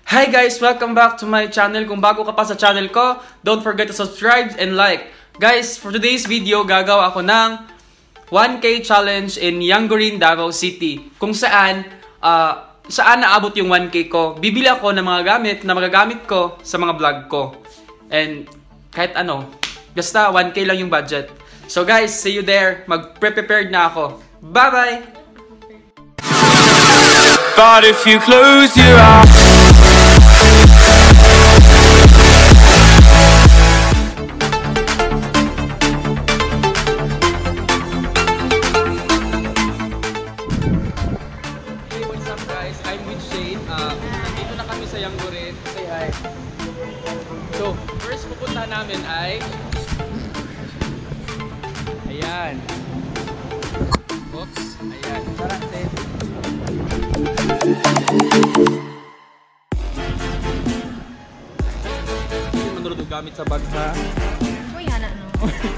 Hi guys! Welcome back to my channel. Kung bago ka pa sa channel ko, don't forget to subscribe and like. Guys, for today's video, gagawa ako ng 1K challenge in Yangurin, Davao City. Kung saan naabot yung 1K ko. Bibili ako ng mga gamit na magagamit ko sa mga vlog ko. And kahit ano, basta 1K lang yung budget. So guys, see you there. Mag-prepared na ako. Bye-bye! But if you close your eyes, hey, what's up guys? I'm with Shane. Nandito na kami sa Yangurin. Say hi. So, first pupunta namin ay ayan. Oops, ayan. Tara, Ted. Hindi manurod yung gamit sa bag ha. Uy, hana no. Ayan.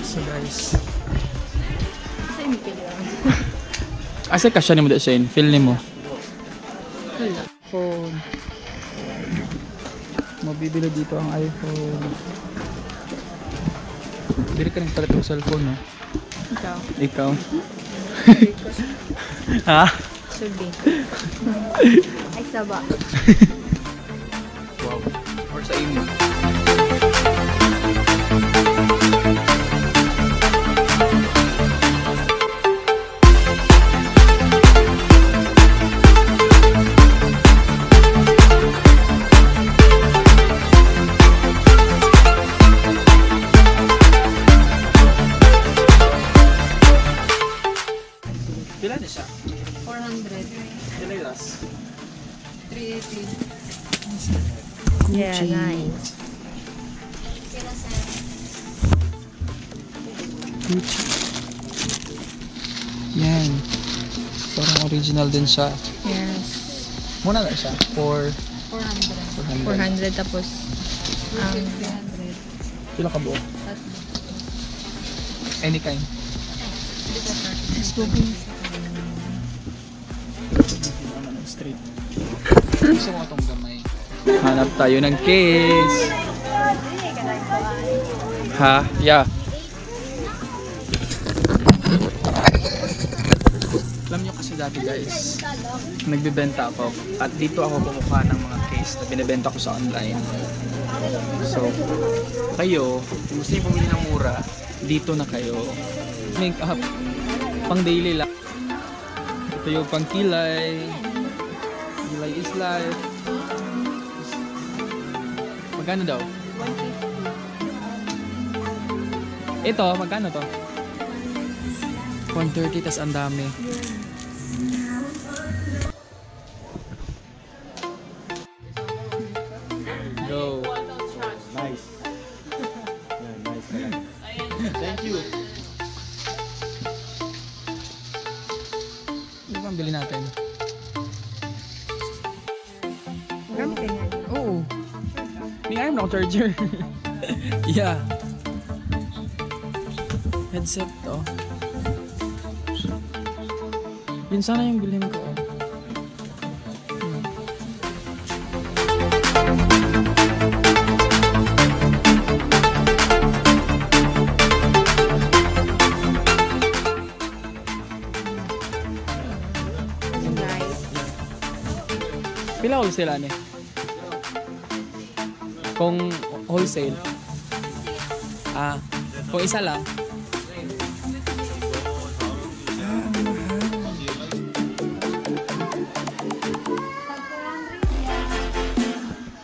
So guys, Sa'yo may kailangan. asa ka siya ni mo da Shane? Feel ni mo? Wala. iPhone. Mabibili dito ang iPhone. Bili ka ng palit ng cellphone, no? Ikaw. Ikaw? Ha? Subi. Ay, saba. Wow. Or sa imo? Pila na siya? 400. Pila yung last? 380. Yeah, nice. Gucci. Yan. Parang original din siya. Yes. Muna na siya. 400. 400. 400 tapos 300. Pila ka buo? Any kind. Spooping. Straight. Gusto ko itong gamay. Hanap tayo ng case. Ha? Yeah. Alam nyo kasi dati guys, nagbibenta ako at dito ako kumukuha ng mga case na binibenta ko sa online. So, kayo, kung gusto nyo pumili ng mura, dito na kayo. Make-up, pang daily lang. Ito yung pang kilay. Kilay is life. Magkano daw? 150. Ito, magkano to? 130, tas ang dami. Go. Nice. Yeah, nice. Thank you. Ano bang bili natin? Gamit ka niyan. Oo. May ayaw na ako charger. Yeah. Headset to. Yun sana yung bilhin ko. Nice. Pila wholesale ani? Kung wholesale. Kung isa lang.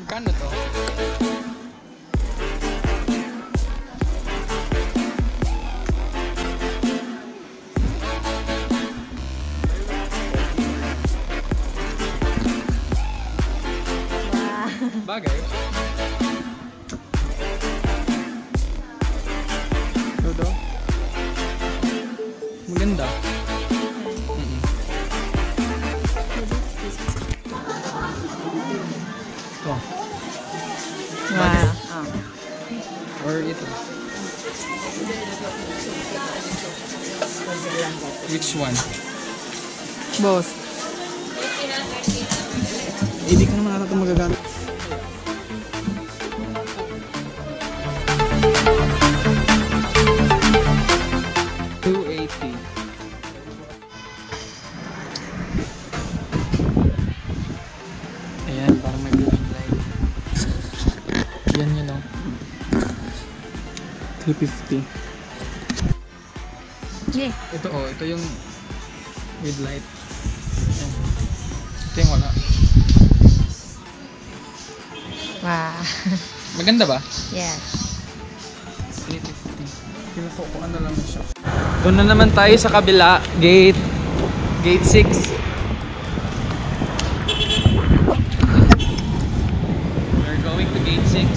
Magkano to? Bagay. Dodo. Maganda. Ah. Or ito? Which one? Both. Hindi ka naman ata ito magagamit. $280. Ayan, parang may green light. Yan yun o. 350. Yeah. Ito oh, ito yung with light. Ayan. Ito yung wala. Wow. Maganda ba? Yes. 350. Kinukukuha na lang siya. Doon na naman tayo sa kabila. Gate 6. We're going to gate 6.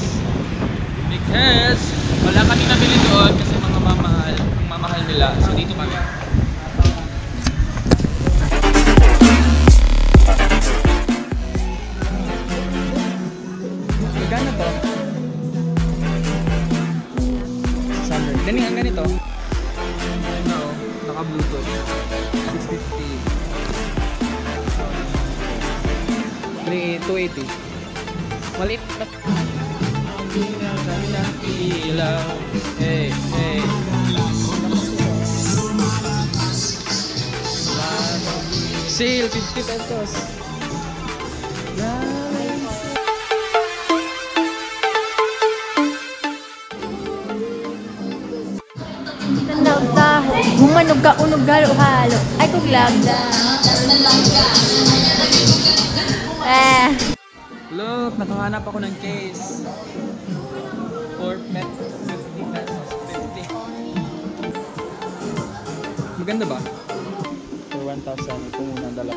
Because wala kami nabili doon kasi mga mamahal nila. So dito kami. Magkano to? Summer. Dani ang ganito. Ano, naka-bluetooth. 650. 280. Maliit na. Ilaw. Hey, hey. Sale, 50 pesos. Tanda taho. Humanog ka unog halo-halo. Ay kuglagda. Look, nakahanap ako ng case. For pet, 50 pesos. 50. Maganda ba? For 1,000. Ito muna ang dala.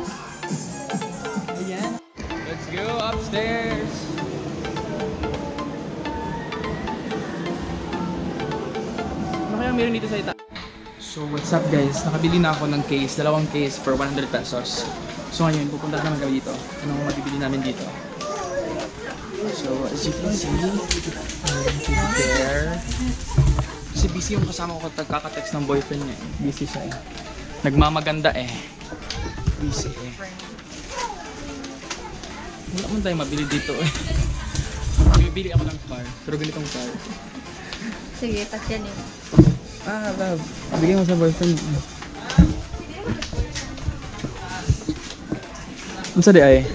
Ayan. Let's go upstairs. Ano kaya meron dito sa ita? So what's up guys? Nakabili na ako ng case. Dalawang case for 100 pesos. So ngayon, pupunta naman kami dito. Anong mabibili namin dito? So as you can see, there. Kasi busy yung kasama ko kapag kaka-text ng boyfriend niya. Busy siya eh. Nagmamaganda eh. Busy eh. Wala man tayo mabili dito eh. Bibili ako ng car. Pero ganitong car. Sige, pasyan yun. Ah, love. Bigyan mo sa boyfriend. Ano sa di ay?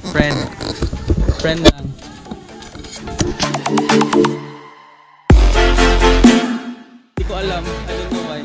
Friend. Friend lang. Hindi ko alam. I don't know why.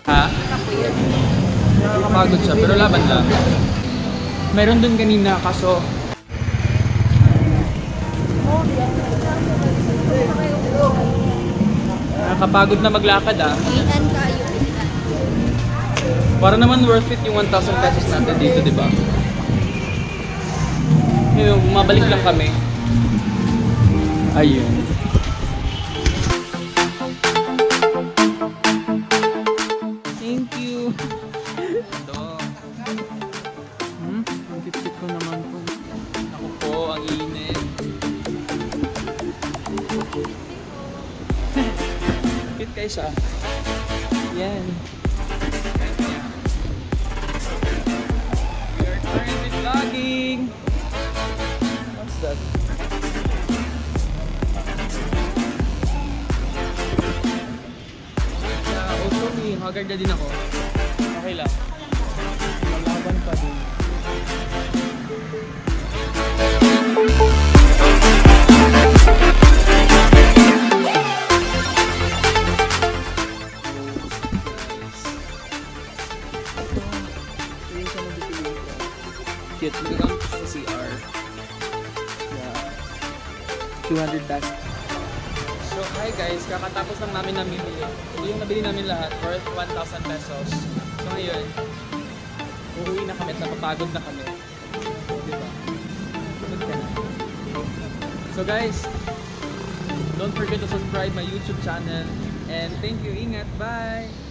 Ha? Nakakapagod siya, pero laban lang. Meron dun kanina, kaso nakakapagod na maglakad ah. Ilan kayo? Para naman worth it yung 1,000 pesos natin dito, di ba? Yung bumabalik lang kami. Ayun. Thank you. Ito. Ang tip-tip ko naman po. Ako po, ang init. Cute kayo siya. Yan. We are currently vlogging. What's that? Also, may haggard na din ako. Okay lang. Malaban pa din. Magagamit ko sa CR. Yeah. 200 baht. So, hi guys. Kakatapos lang namin namimili. Ito yung nabili namin lahat. Worth 1,000 pesos. So, ngayon, uuwi na kami at napapagod na kami. Diba? Pagod ka na. So, guys, don't forget to subscribe my YouTube channel. And thank you. Ingat. Bye!